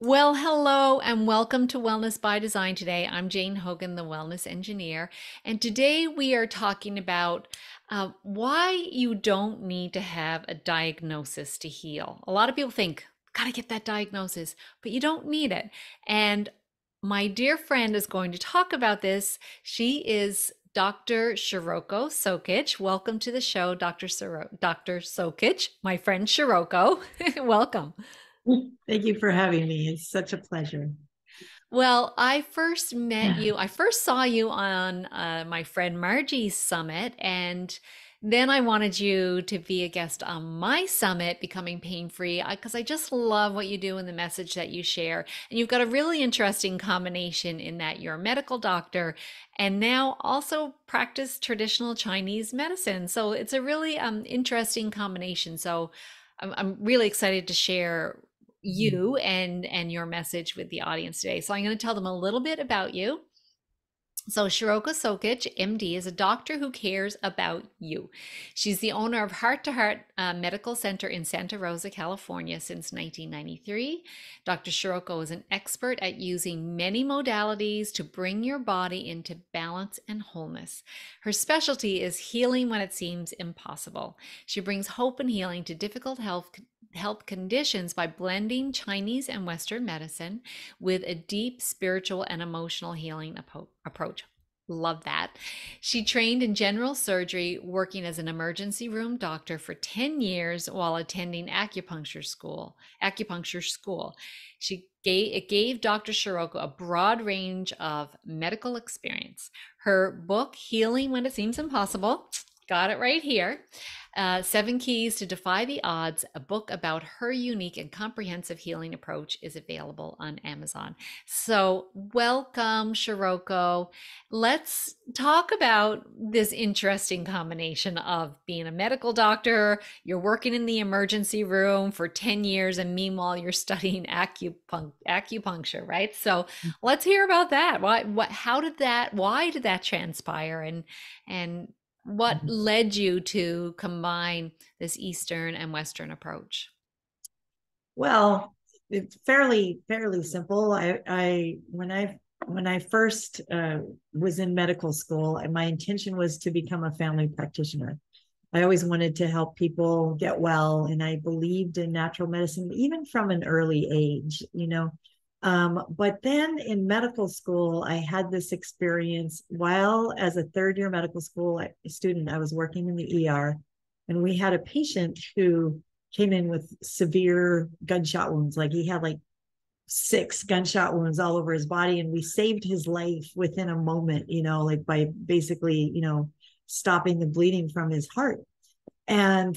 Well, hello and welcome to Wellness by Design today. I'm Jane Hogan, the Wellness Engineer, and today we are talking about why you don't need to have a diagnosis to heal. A lot of people think, gotta get that diagnosis, but you don't need it. And my dear friend is going to talk about this. She is Dr. Shiroko Sokitch. Welcome to the show, Dr. Sokitch, my friend Shiroko. Welcome. Thank you for having me. It's such a pleasure. Well, I first saw you on my friend Margie's summit, and then I wanted you to be a guest on my summit, Becoming Pain Free, because I just love what you do and the message that you share. And you've got a really interesting combination in that you're a medical doctor and now also practice traditional Chinese medicine. So it's a really interesting combination. So I'm really excited to share you and your message with the audience today. So I'm going to tell them a little bit about you. So, Shiroko Sokitch, MD, is a doctor who cares about you. She's the owner of Heart to Heart Medical Center in Santa Rosa, California since 1993. Dr. Shiroko is an expert at using many modalities to bring your body into balance and wholeness. Her specialty is healing when it seems impossible. She brings hope and healing to difficult health conditions by blending Chinese and Western medicine with a deep spiritual and emotional healing approach. Love that. She trained in general surgery, working as an emergency room doctor for 10 years while attending Acupuncture school. It gave Dr. Shiroko a broad range of medical experience. Her book, Healing When It Seems Impossible, got it right here. Seven Keys to Defy the Odds, a book about her unique and comprehensive healing approach, is available on Amazon. So, welcome, Shiroko. Let's talk about this interesting combination of being a medical doctor, you're working in the emergency room for 10 years, and meanwhile, you're studying acupuncture, right? So, let's hear about that. Why did that transpire? And what led you to combine this Eastern and Western approach? Well, it's fairly simple. When I first was in medical school, my intention was to become a family practitioner. I always wanted to help people get well, and I believed in natural medicine even from an early age. But then in medical school, I had this experience while as a third year medical school student, I was working in the ER, and we had a patient who came in with severe gunshot wounds. Like he had like 6 gunshot wounds all over his body, and we saved his life within a moment, like by basically, stopping the bleeding from his heart. And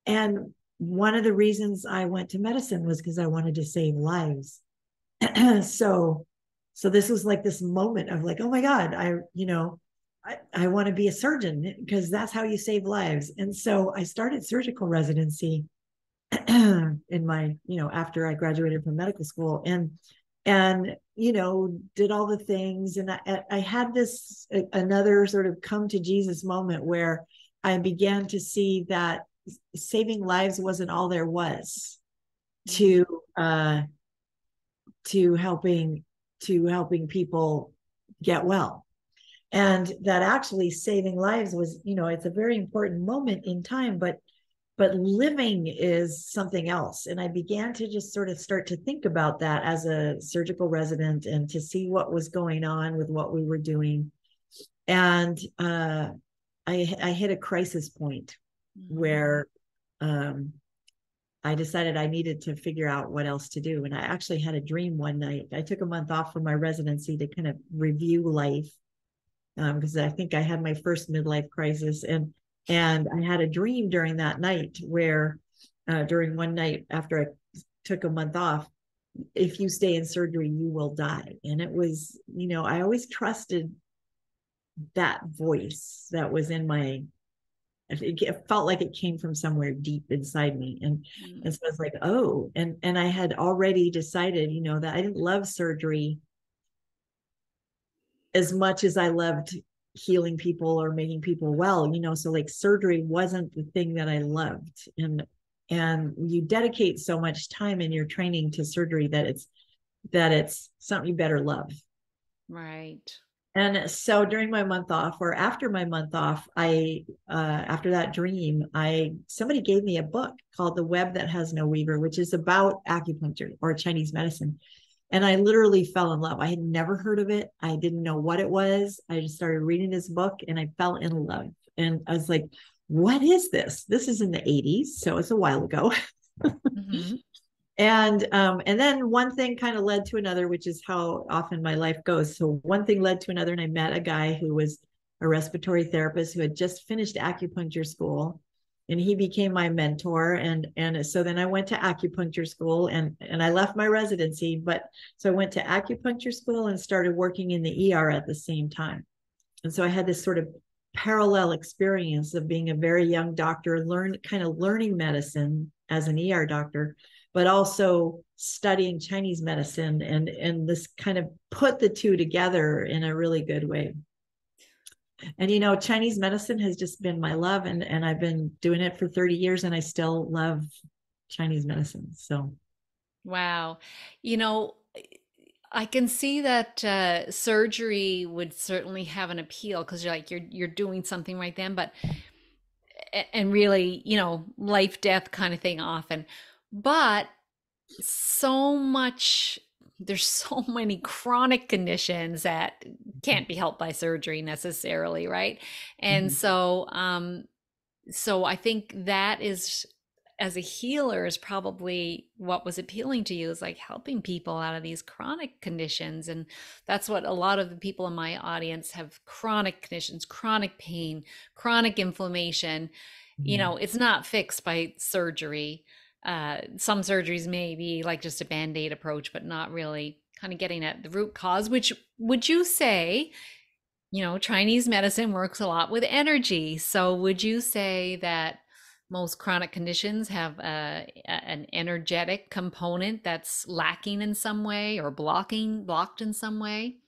and one of the reasons I went to medicine was because I wanted to save lives. so so this was like this moment of like, oh my God, I want to be a surgeon because that's how you save lives. And so I started surgical residency in my, after I graduated from medical school, and did all the things. And I had this another sort of come to Jesus moment where I began to see that saving lives wasn't all there was to uh to helping to helping people get well, and that actually saving lives was, it's a very important moment in time, but living is something else. And I began to just sort of start to think about that as a surgical resident and to see what was going on with what we were doing. And I hit a crisis point where um, I decided I needed to figure out what else to do. And I actually had a dream one night. I took a month off from my residency to kind of review life, because I think I had my first midlife crisis. And I had a dream during that night where, during one night after I took a month off, if you stay in surgery, you will die. And it was, I always trusted that voice that was in my, it felt like it came from somewhere deep inside me. And so I was like, oh, and I had already decided, that I didn't love surgery as much as I loved healing people or making people well. So like surgery wasn't the thing that I loved. And you dedicate so much time in your training to surgery that it's something you better love. Right. And so during my month off, or after my month off, after that dream, somebody gave me a book called The Web That Has No Weaver, which is about acupuncture or Chinese medicine. And I literally fell in love. I had never heard of it. I didn't know what it was. I just started reading this book and I fell in love. And I was like, what is this? This is in the 80s. So it's a while ago. Mm-hmm. And then one thing kind of led to another, which is how often my life goes. So one thing led to another, and I met a guy who was a respiratory therapist who had just finished acupuncture school, and he became my mentor. And so then I went to acupuncture school, and I left my residency, but so I went to acupuncture school and started working in the ER at the same time. And so I had this sort of parallel experience of being a very young doctor, learning medicine as an ER doctor, but also studying Chinese medicine, and this kind of put the two together in a really good way. And Chinese medicine has just been my love, and I've been doing it for 30 years and I still love Chinese medicine. So Wow. You know, I can see that surgery would certainly have an appeal because you're doing something right then, but and really, life death kind of thing often. But so much there's so many chronic conditions that can't be helped by surgery necessarily, right? And mhm. so I think that is, as a healer, is probably what was appealing to you, is like helping people out of these chronic conditions. And that's what a lot of the people in my audience have: chronic conditions, chronic pain, chronic inflammation. Mhm. It's not fixed by surgery. Some surgeries may be like just a band-aid approach, but not really kind of getting at the root cause. Which would you say, Chinese medicine works a lot with energy. So would you say that most chronic conditions have an energetic component that's lacking in some way, or blocked in some way?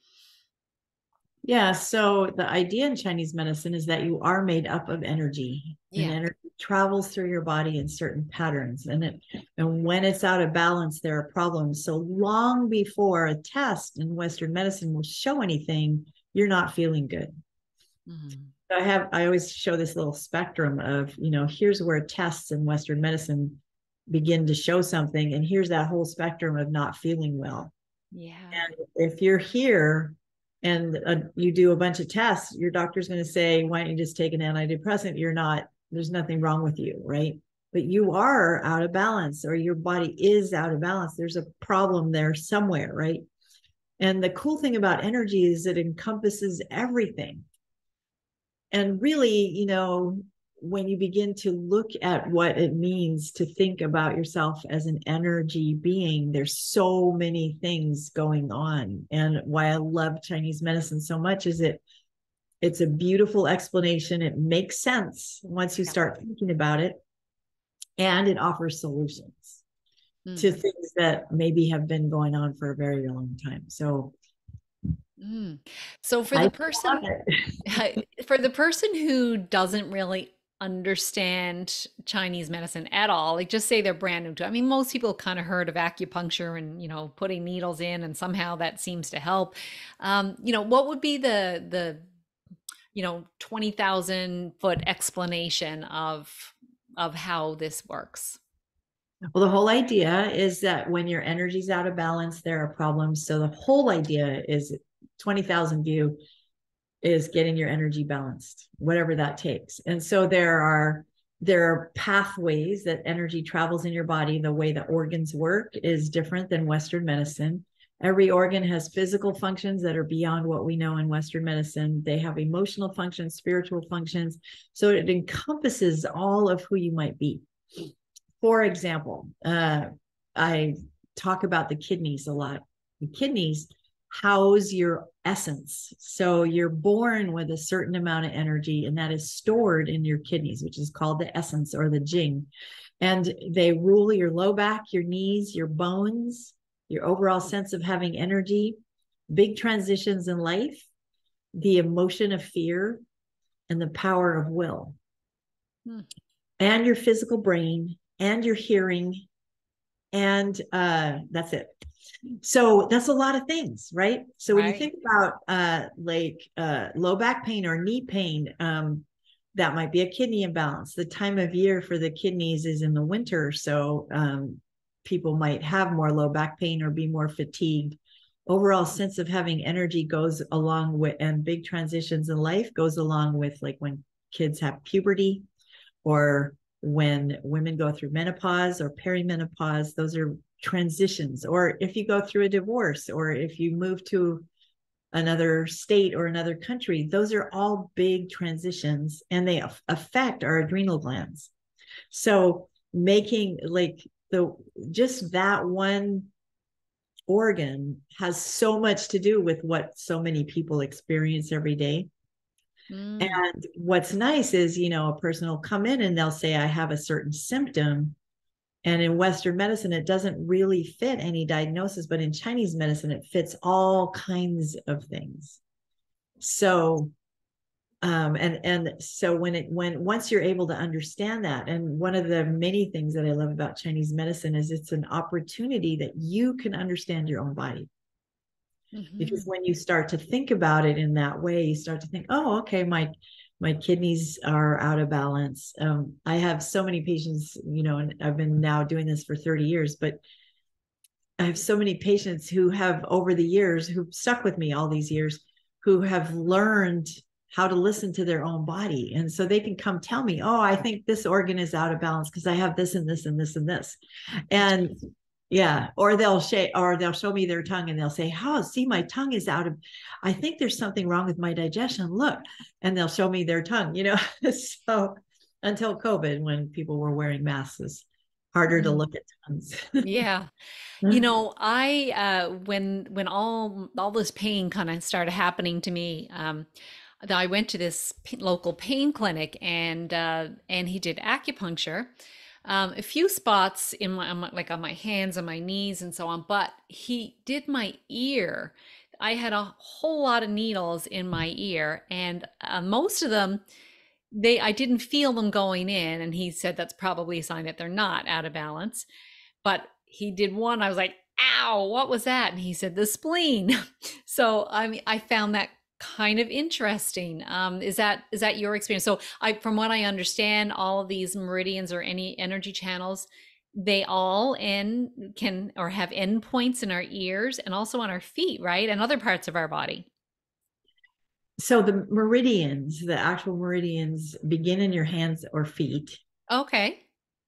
Yeah, so the idea in Chinese medicine is that you are made up of energy, and Yeah. energy travels through your body in certain patterns. And when it's out of balance, there are problems. So long before a test in Western medicine will show anything, you're not feeling good. Mhm. I always show this little spectrum of, here's where tests in Western medicine begin to show something, and here's that whole spectrum of not feeling well. Yeah. And if you're here and you do a bunch of tests, your doctor's going to say, why don't you just take an antidepressant? There's nothing wrong with you, right? But you are out of balance, or your body is out of balance. There's a problem there somewhere, right? And the cool thing about energy is it encompasses everything. And really, when you begin to look at what it means to think about yourself as an energy being, there's so many things going on. And why I love Chinese medicine so much is it's a beautiful explanation. It makes sense once you Yeah. start thinking about it, and it offers solutions Mm. to things that maybe have been going on for a very long time. So Mm. So I love it. for the person who doesn't really understand Chinese medicine at all, like just say they're brand new to it. I mean, most people kind of heard of acupuncture and, putting needles in, and somehow that seems to help. What would be the 20,000 foot explanation of how this works? Well, the whole idea is that when your energy's out of balance, there are problems. So the whole idea is 20,000 view is getting your energy balanced, whatever that takes. And so there are pathways that energy travels in your body. The way the organs work is different than Western medicine. Every organ has physical functions that are beyond what we know in Western medicine. They have emotional functions, spiritual functions. So it encompasses all of who you might be. For example, I talk about the kidneys a lot. The kidneys house your essence. So you're born with a certain amount of energy, and that is stored in your kidneys, which is called the essence or the jing. And they rule your low back, your knees, your bones, your overall sense of having energy, big transitions in life, the emotion of fear, and the power of will, Hmm. and your physical brain, and your hearing, and that's it. So that's a lot of things, right? So when you Right. think about low back pain or knee pain, that might be a kidney imbalance. The time of year for the kidneys is in the winter, so people might have more low back pain or be more fatigued. Overall sense of having energy goes along with, and big transitions in life goes along with, like when kids have puberty, or when women go through menopause or perimenopause. Those are transitions. Or if you go through a divorce, or if you move to another state or another country, those are all big transitions, and they affect our adrenal glands. So making like the just that one organ has so much to do with what so many people experience every day. Mm. And what's nice is, a person will come in and they'll say, I have a certain symptom. And in Western medicine, it doesn't really fit any diagnosis, but in Chinese medicine, it fits all kinds of things. So, and so when once you're able to understand that, and one of the many things that I love about Chinese medicine is it's an opportunity that you can understand your own body. Because Hmm. when you start to think about it in that way, you start to think, oh, okay, my kidneys are out of balance. I have so many patients, and I've been now doing this for 30 years, but I have so many patients who have, over the years, who've stuck with me all these years, who have learned how to listen to their own body. And so they can come tell me, oh, I think this organ is out of balance because I have this and this and this and this. And Interesting. yeah, or they'll show me their tongue and they'll say, "Oh, see, my tongue is out of. I think there's something wrong with my digestion. Look," and they'll show me their tongue. So until COVID, when people were wearing masks, it's harder to Mm. look at tongues. Yeah. I when all this pain kind of started happening to me, I went to this local pain clinic, and he did acupuncture, a few spots in like on my hands and my knees and so on, but he did my ear. I had a whole lot of needles in my ear, and most of them, they I didn't feel them going in, and he said that's probably a sign that they're not out of balance. But he did one, I was like, ow, what was that? And he said, the spleen. So I mean, I found that kind of interesting. Is that your experience? So from what I understand, all of these meridians or any energy channels, they all end can or have endpoints in our ears and also on our feet, right? And other parts of our body. So the actual meridians, begin in your hands or feet, Okay.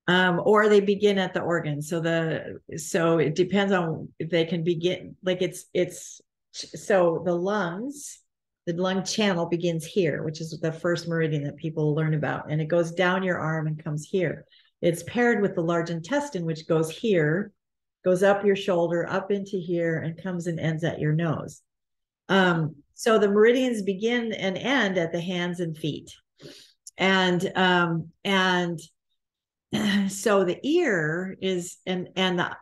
or they begin at the organ. So it depends on if they can begin, like it's so the lung channel begins here, which is the first meridian that people learn about, and it goes down your arm and comes here. It's paired with the large intestine, which goes here, goes up your shoulder, up into here, and comes and ends at your nose. So the meridians begin and end at the hands and feet. And so the ear is,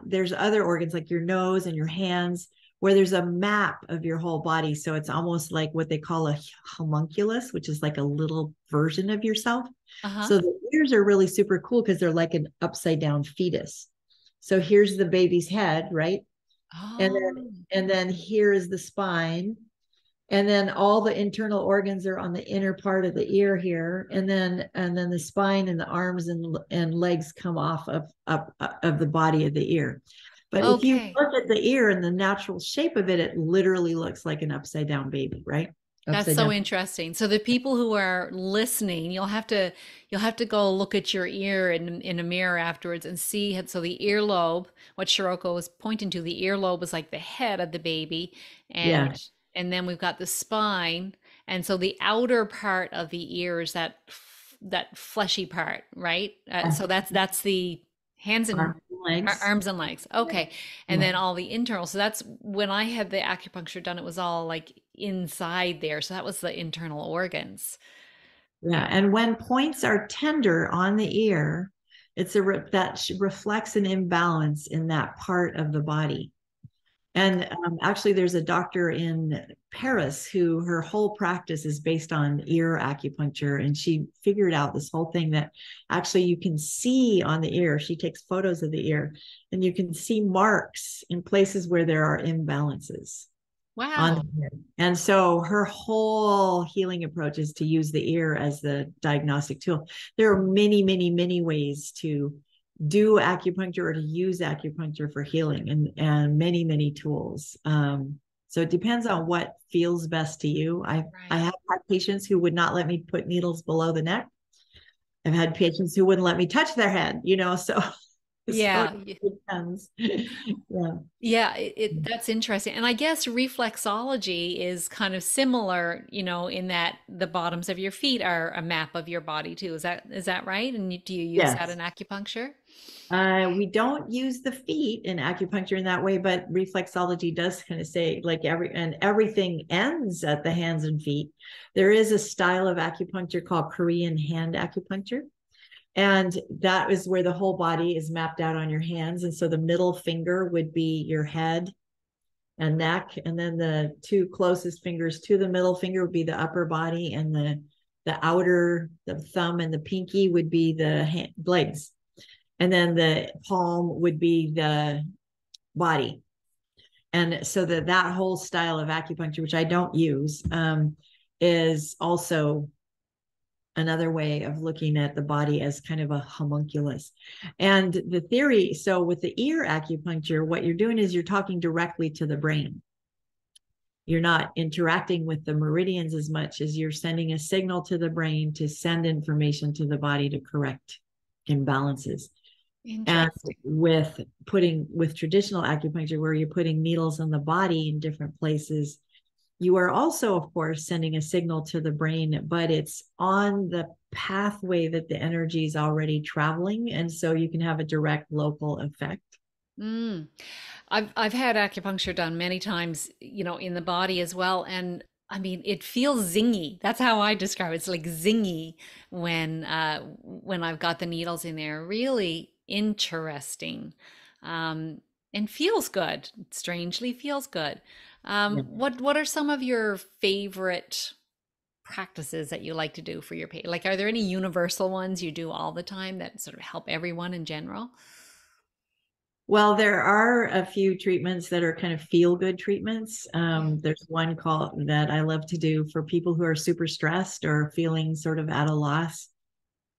there's other organs like your nose and your hands, where there's a map of your whole body. So it's almost like what they call a homunculus, which is like a little version of yourself. Uh-huh. So the ears are really super cool because they're like an upside down fetus. So here's the baby's head, right? And then Oh, and then here is the spine, and then all the internal organs are on the inner part of the ear here, and then the spine and the arms and legs come off of the body of the ear. But if you okay. look at the ear and the natural shape of it, it literally looks like an upside down baby, right? That's Upside so down. interesting. So the people who are listening, you'll have to go look at your ear in a mirror afterwards and see. So the earlobe, what Shiroko was pointing to, the earlobe is like the head of the baby, and Yeah. and then we've got the spine, and so the outer part of the ear is that fleshy part, right? So that's the hands and Arms and legs. arms and legs. Okay. And Yeah. then all the internal. So that's when I had the acupuncture done, it was all like inside there. So that was the internal organs. Yeah. And when points are tender on the ear, that reflects an imbalance in that part of the body. And actually, there's a doctor in Paris who her whole practice is based on ear acupuncture. And she figured out this whole thing that actually you can see on the ear. She takes photos of the ear and you can see marks in places where there are imbalances on Wow. the ear. And so her whole healing approach is to use the ear as the diagnostic tool. There are many, many, many ways to do acupuncture or to use acupuncture for healing, and many, many tools. So it depends on what feels best to you. I Right. have had patients who would not let me put needles below the neck. I've had patients who wouldn't let me touch their head, so so Yeah. it depends. Yeah. Yeah, that's interesting. And I guess reflexology is kind of similar, in that the bottoms of your feet are a map of your body too. Is that right? And do you use that in Yes. acupuncture? We don't use the feet in acupuncture in that way, but reflexology does kind of say like everything ends at the hands and feet. There is a style of acupuncture called Korean hand acupuncture. And that is where the whole body is mapped out on your hands. And so the middle finger would be your head and neck. And then the two closest fingers to the middle finger would be the upper body. And the thumb and the pinky would be the legs. And then the palm would be the body. And so that whole style of acupuncture, which I don't use, is also another way of looking at the body as kind of a homunculus. And the theory, so with the ear acupuncture, what you're doing is you're talking directly to the brain. You're not interacting with the meridians as much as you're sending a signal to the brain to send information to the body to correct imbalances. And Interesting. with traditional acupuncture, where you're putting needles in the body in different places, you are also, of course, sending a signal to the brain, but it's on the pathway that the energy is already traveling. And so you can have a direct local effect. Mm. I've had acupuncture done many times, in the body as well, and I mean, it feels zingy. That's how I describe it. It's like zingy when I've got the needles in there. Really interesting, and feels good. Strangely, feels good. Yeah. What are some of your favorite practices that you like to do for your patient? Like, are there any universal ones you do all the time that sort of help everyone in general? Well, there are a few treatments that are kind of feel good treatments. Yeah. There's one called that I love to do for people who are super stressed or feeling sort of at a loss.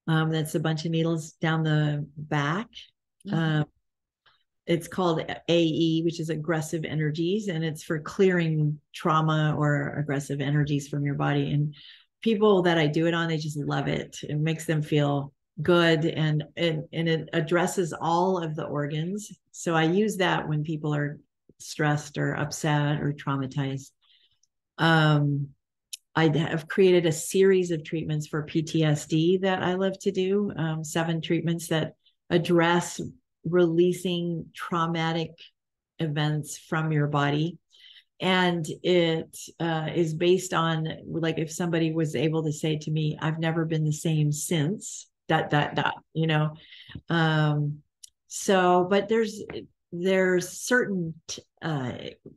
That's a bunch of needles down the back. Mhm. Um, it's called AE, which is aggressive energies, and it's for clearing trauma or aggressive energies from your body. And people that I do it on, they just love it. It makes them feel good, and it addresses all of the organs. So I use that when people are stressed or upset or traumatized. Um, I have created a series of treatments for PTSD that I love to do, 7 treatments that address releasing traumatic events from your body. And it is based on, like, if somebody was able to say to me, I've never been the same since um, so, but there's certain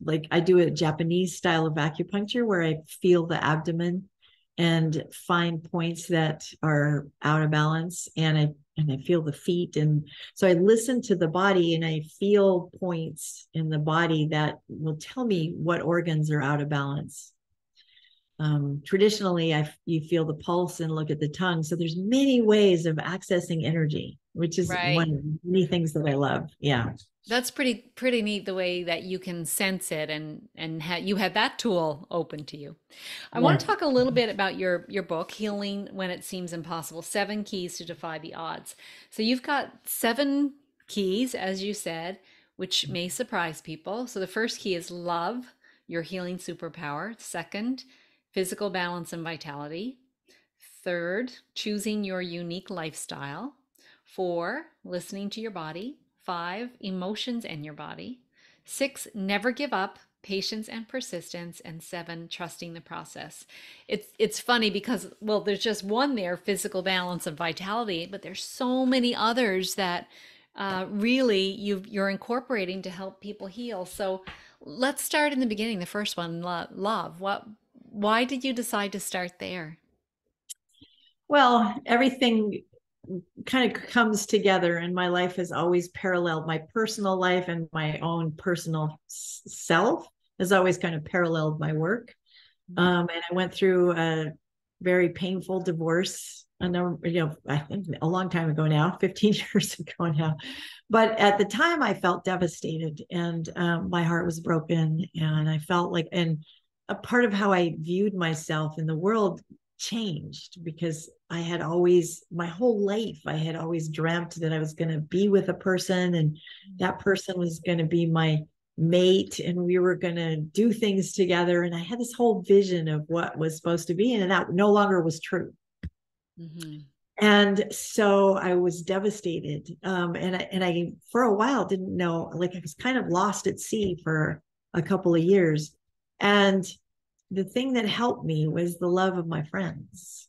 like I do a Japanese style of acupuncture where I feel the abdomen and find points that are out of balance, and I feel the feet, and so I listen to the body and I feel points in the body that will tell me what organs are out of balance. Traditionally, you feel the pulse and look at the tongue. So there's many ways of accessing energy, which is one Right. of many things that I love. Yeah. That's pretty neat the way that you can sense it, and you had that tool open to you. I want to Yes. talk a little bit about your book, Healing When It Seems Impossible: 7 Keys to Defy the Odds. So you've got 7 keys, as you said, which may surprise people. So the first key is love, your healing superpower. Second, physical balance and vitality. Third, choosing your unique lifestyle. 4, listening to your body. 5, emotions and your body. 6, never give up, patience and persistence. And 7, trusting the process. It's funny because, well, there's just one there, physical balance and vitality, but there's so many others that really you're incorporating to help people heal. So Let's start in the beginning, the first one, love. Why did you decide to start there? Well, everything kind of comes together, and my life has always paralleled my personal life, and my own personal self has always kind of paralleled my work. And I went through a very painful divorce. I know, I think a long time ago now, 15 years ago now. But at the time, I felt devastated, and my heart was broken. And I felt like, and a part of how I viewed myself in the world changed, because I had always, my whole life, I had always dreamt that I was going to be with a person, and that person was going to be my mate, and we were going to do things together. And I had this whole vision of what was supposed to be, and that no longer was true. Mm-hmm. And so I was devastated. And I, for a while, didn't know, like, I was kind of lost at sea for a couple of years. And the thing that helped me was the love of my friends,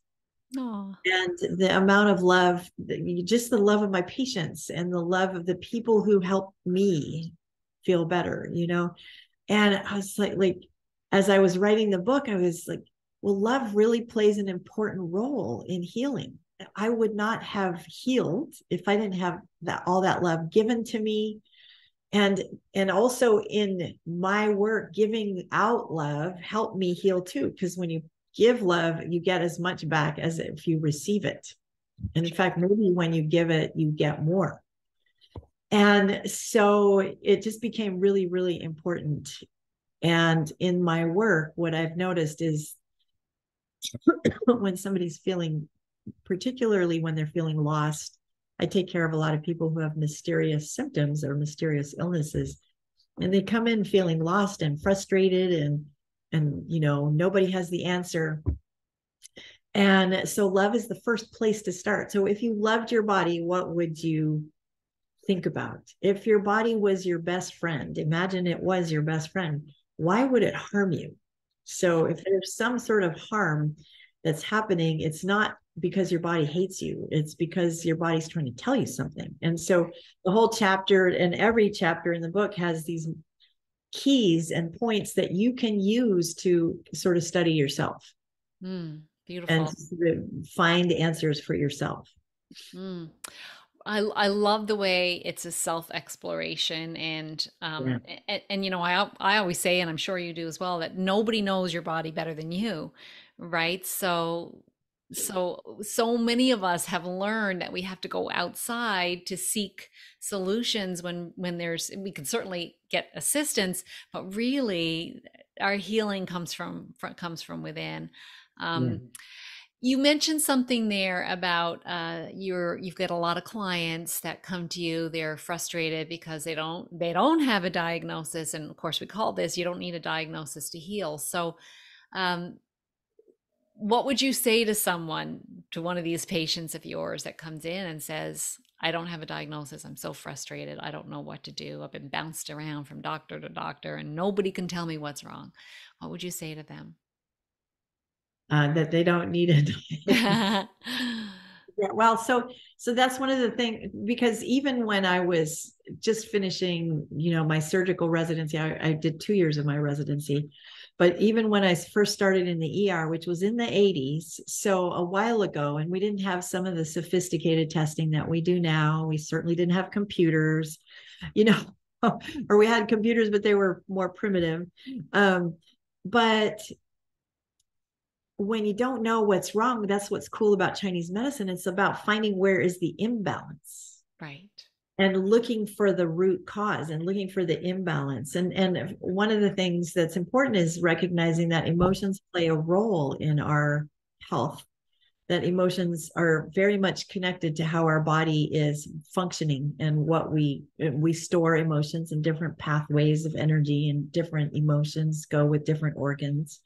Oh. and the amount of love, just the love of my patients, and the love of the people who helped me feel better. And I was like, as I was writing the book, I was like, well, love really plays an important role in healing. I would not have healed if I didn't have that, all that love given to me. And also in my work, giving out love helped me heal too, because when you give love, you get as much back as if you receive it. And in fact, maybe when you give it, you get more. And so it just became really, really important. And in my work, what I've noticed is when somebody's feeling, particularly when they're feeling lost, I take care of a lot of people who have mysterious symptoms or mysterious illnesses. And they come in feeling lost and frustrated, and nobody has the answer. And so love is the first place to start. So if you loved your body, what would you think about? If your body was your best friend, imagine it was your best friend, why would it harm you? So if there's some sort of harm that's happening, it's not because your body hates you, it's because your body's trying to tell you something. And so the whole chapter, and every chapter in the book, has these keys and points that you can use to sort of study yourself and Beautiful. sort of find answers for yourself. Mm. I love the way it's a self exploration, and Yeah. I always say, and I'm sure you do as well, that nobody knows your body better than you, right? So many of us have learned that we have to go outside to seek solutions when we can certainly get assistance, but really our healing comes from within. Yeah. Um, you mentioned something there about you've got a lot of clients that come to you. They're frustrated because they don't have a diagnosis, and of course we call this, you don't need a diagnosis to heal. So, um, what would you say to someone, to one of these patients of yours that comes in and says, "I don't have a diagnosis. I'm so frustrated. I don't know what to do. I've been bounced around from doctor to doctor, and nobody can tell me what's wrong." What would you say to them? That they don't need it. Yeah, well, so that's one of the things, because even when I was just finishing, my surgical residency, I did 2 years of my residency. But even when I first started in the ER, which was in the 80s, so a while ago, and we didn't have some of the sophisticated testing that we do now. We certainly didn't have computers, you know, or we had computers, but they were more primitive. But when you don't know what's wrong, that's what's cool about Chinese medicine. It's about finding where is the imbalance Right. and looking for the root cause and looking for the imbalance. And one of the things that's important is recognizing that emotions play a role in our health, that emotions are very much connected to how our body is functioning, and what we store emotions in different pathways of energy, and different emotions go with different organs,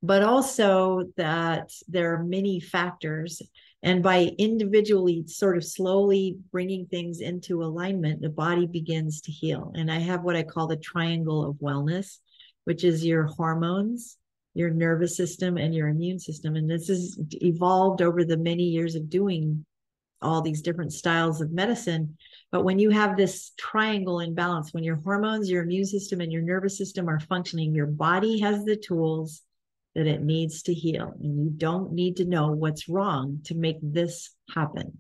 but also that there are many factors. And by individually sort of slowly bringing things into alignment, the body begins to heal. And I have what I call the triangle of wellness, which is your hormones, your nervous system, and your immune system. And this has evolved over the many years of doing all these different styles of medicine. But when you have this triangle in balance, when your hormones, your immune system, and your nervous system are functioning, your body has the tools that it needs to heal. And you don't need to know what's wrong to make this happen.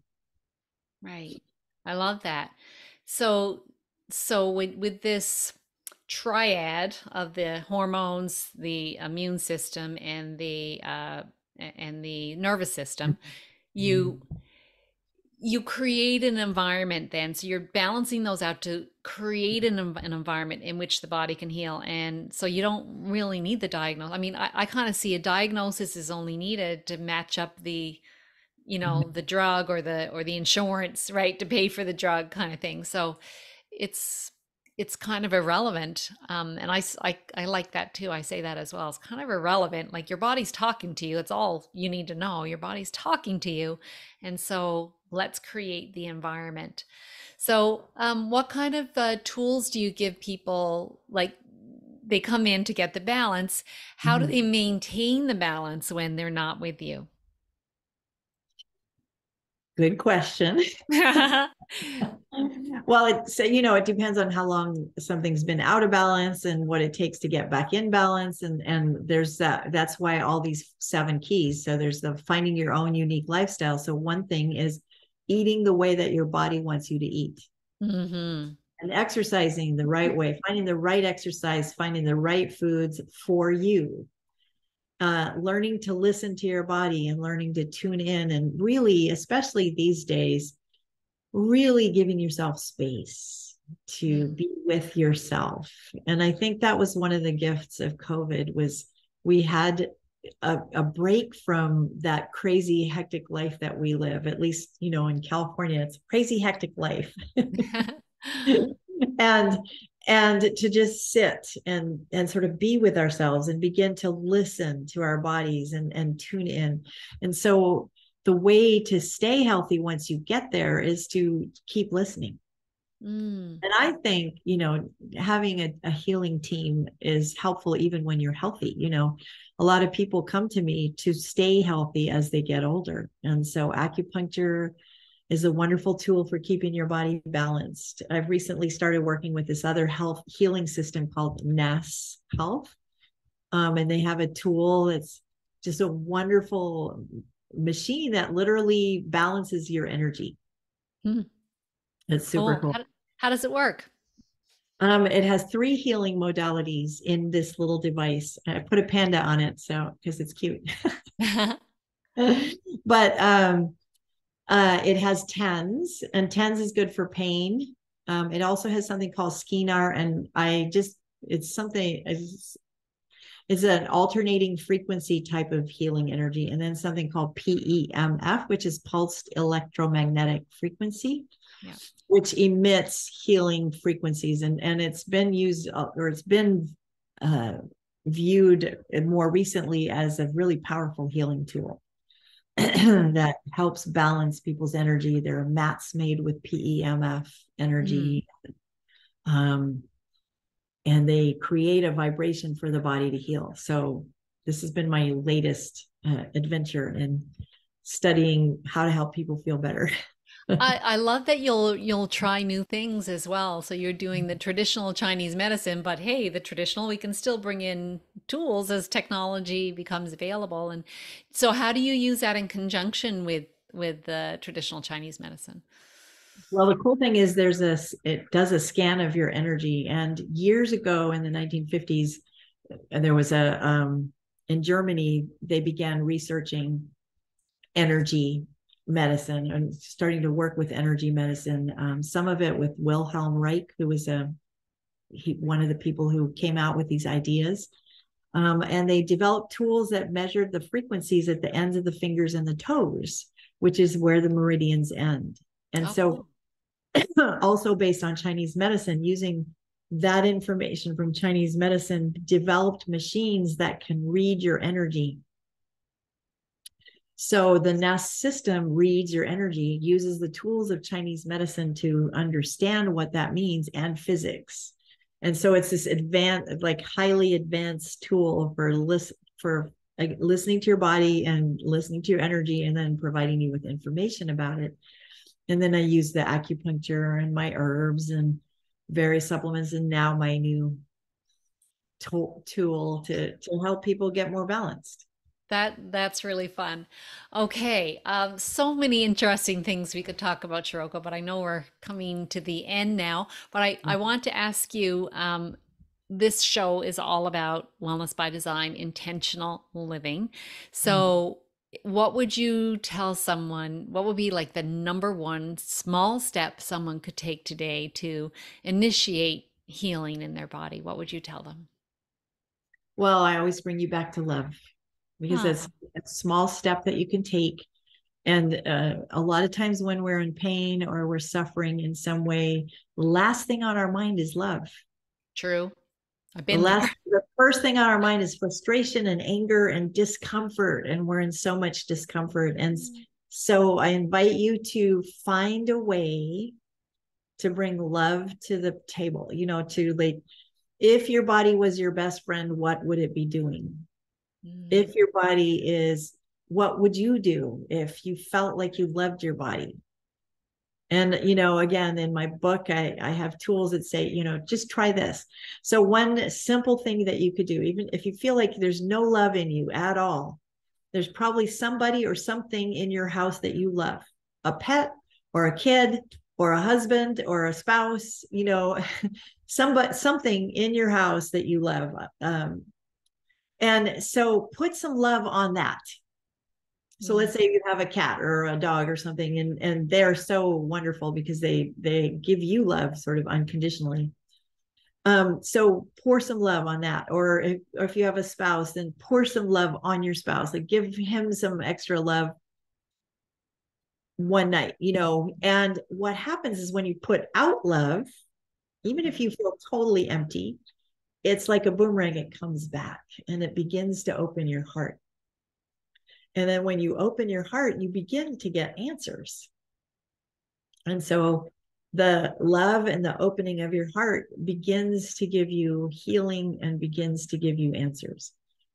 Right. I love that. So, with this triad of the hormones, the immune system, and the nervous system, you you create an environment then. So you're balancing those out to create an environment in which the body can heal. And so you don't really need the diagnosis. I mean, I kind of see a diagnosis is only needed to match up the, the drug or the insurance, right, to pay for the drug kind of thing. So it's it's kind of irrelevant. And I like that too. I say that as well. It's kind of irrelevant. Like your body's talking to you. It's all you need to know. Your body's talking to you. And so let's create the environment. So, what kind of tools do you give people? Like they come in to get the balance. How do they maintain the balance when they're not with you? Good question. Well, it depends on how long something's been out of balance and what it takes to get back in balance. And there's that's why all these 7 keys. So there's the finding your own unique lifestyle. So one thing is eating the way that your body wants you to eat. Mm-hmm. And exercising the right way, finding the right exercise, finding the right foods for you. Learning to listen to your body and learning to tune in, and really, especially these days, really giving yourself space to be with yourself. And I think that was one of the gifts of COVID was we had a break from that crazy hectic life that we live. At least, in California, it's a crazy hectic life. and to just sit and sort of be with ourselves and begin to listen to our bodies and tune in. And so the way to stay healthy once you get there is to keep listening. And I think, having a healing team is helpful even when you're healthy. A lot of people come to me to stay healthy as they get older. And so acupuncture is a wonderful tool for keeping your body balanced. I've recently started working with this other health healing system called NAS Health. And they have a tool that's just a wonderful machine that literally balances your energy. It's super Oh, cool. how does it work? It has 3 healing modalities in this little device. I put a panda on it, so because it's cute. But it has TENS, and TENS is good for pain. It also has something called Skinar, and it's an alternating frequency type of healing energy, and then something called PEMF, which is pulsed electromagnetic frequency, which emits healing frequencies. And it's been used, or it's been viewed more recently as a really powerful healing tool that helps balance people's energy. There are mats made with PEMF energy. And they create a vibration for the body to heal. So this has been my latest adventure in studying how to help people feel better. I love that you'll try new things as well. So you're doing the traditional Chinese medicine, but hey, the traditional, we can still bring in tools as technology becomes available. And so how do you use that in conjunction with the traditional Chinese medicine? Well, the cool thing is it does a scan of your energy. And years ago in the 1950s, there was in Germany, they began researching energy medicine and starting to work with energy medicine. Some of it with Wilhelm Reich, who was one of the people who came out with these ideas. And they developed tools that measured the frequencies at the ends of the fingers and the toes, which is where the meridians end. And so also based on Chinese medicine, using that information from Chinese medicine, developed machines that can read your energy. So the NAS system reads your energy, uses the tools of Chinese medicine to understand what that means, and physics. And so it's this advanced, like highly advanced tool for listening to your body and listening to your energy, and then providing you with information about it. And then I use the acupuncture and my herbs and various supplements, and now my new tool to help people get more balanced. That's really fun. Okay, so many interesting things we could talk about, Shiroko, but I know we're coming to the end now. But I want to ask you, this show is all about wellness by design, intentional living. So, what would you tell someone? What would be like the number one small step someone could take today to initiate healing in their body? What would you tell them? Well, I always bring you back to love, because that's Oh, a small step that you can take. And a lot of times when we're in pain or we're suffering in some way, the last thing on our mind is love. true. I've The been there. last, the first thing on our mind is frustration and anger and discomfort. And we're in so much discomfort. And so I invite you to find a way to bring love to the table, to like, if your body was your best friend, what would it be doing? Mm, If your body is, what would you do if you felt like you loved your body? And, again, in my book, I have tools that say, just try this. So, one simple thing that you could do, even if you feel like there's no love in you at all, there's probably somebody or something in your house that you love, a pet or a kid or a husband or a spouse, something in your house that you love. And so put some love on that. So mm, let's say you have a cat or a dog or something, and they're so wonderful because they give you love sort of unconditionally. So pour some love on that. Or if you have a spouse, then pour some love on your spouse. Like give him some extra love one night, And what happens is when you put out love, even if you feel totally empty, it's like a boomerang, it comes back and it begins to open your heart. And then when you open your heart, you begin to get answers. And so the love and the opening of your heart begins to give you healing and begins to give you answers.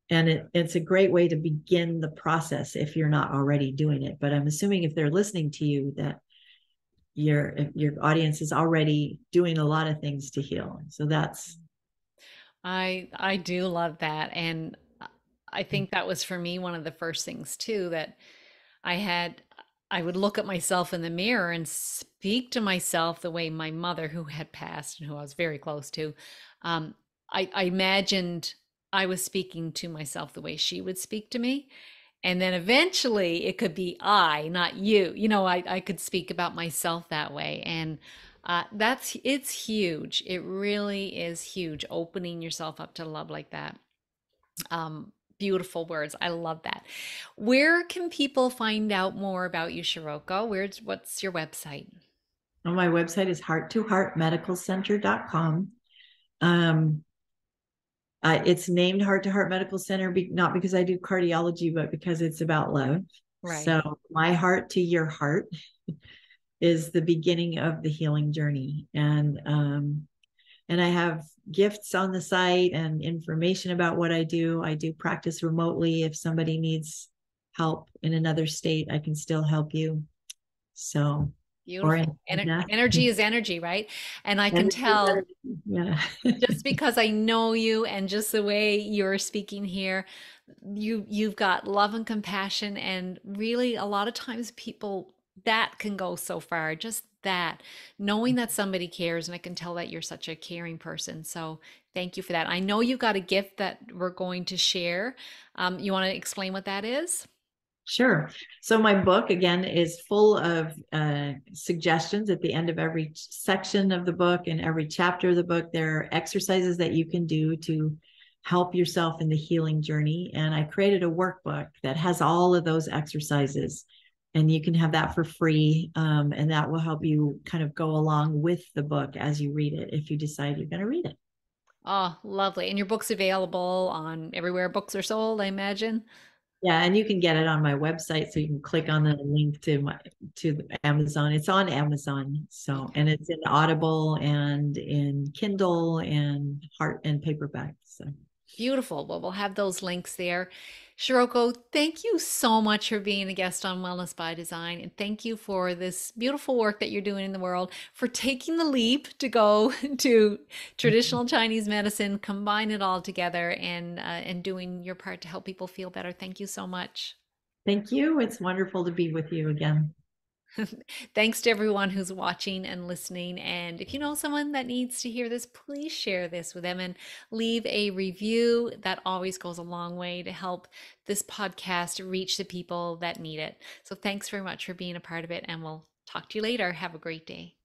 And it's a great way to begin the process if you're not already doing it. But I'm assuming if they're listening to you that your audience is already doing a lot of things to heal. So that's I do love that. And I think that was for me one of the first things too that I had I would look at myself in the mirror and speak to myself the way my mother, who had passed and who I was very close to, um, I imagined I was speaking to myself the way she would speak to me. And then eventually it could be I, not you. I could speak about myself that way. And it's huge. It really is huge, opening yourself up to love like that. Beautiful words. I love that. Where can people find out more about you, Shiroko? What's your website? on my website is heart2heartmedicalcenter.com. Um, it's named Heart to Heart Medical Center, not because I do cardiology, but because it's about love. Right. So, my heart to your heart is the beginning of the healing journey. And I have gifts on the site and information about what I do. I do practice remotely. If somebody needs help in another state, I can still help you. So, or in Beautiful. Canada. Energy is energy, right? And I can And tell yeah. just because I know you and just the way you're speaking here, you've got love and compassion, and really a lot of times people that can go so far, just that knowing that somebody cares, and I can tell that you're such a caring person. So thank you for that. I know you got a gift that we're going to share. You want to explain what that is? Sure. So my book again is full of suggestions at the end of every section of the book and every chapter of the book. There are exercises that you can do to help yourself in the healing journey. And I created a workbook that has all of those exercises. And you can have that for free. And that will help you kind of go along with the book as you read it if you decide you're going to read it. Oh, lovely. And your book's available on everywhere books are sold, I imagine. Yeah, and you can get it on my website, so you can click on the link to Amazon. It's on Amazon, so Okay. and it's in Audible and in Kindle and Heart and paperback. So Beautiful. Well, we'll have those links there. Shiroko, thank you so much for being a guest on Wellness by Design. And thank you for this beautiful work that you're doing in the world, for taking the leap to go to traditional Chinese medicine, combine it all together, and doing your part to help people feel better. Thank you so much. Thank you. It's wonderful to be with you again. Thanks to everyone who's watching and listening. And if you know someone that needs to hear this, please share this with them and leave a review. That always goes a long way to help this podcast reach the people that need it. So thanks very much for being a part of it. And we'll talk to you later. Have a great day.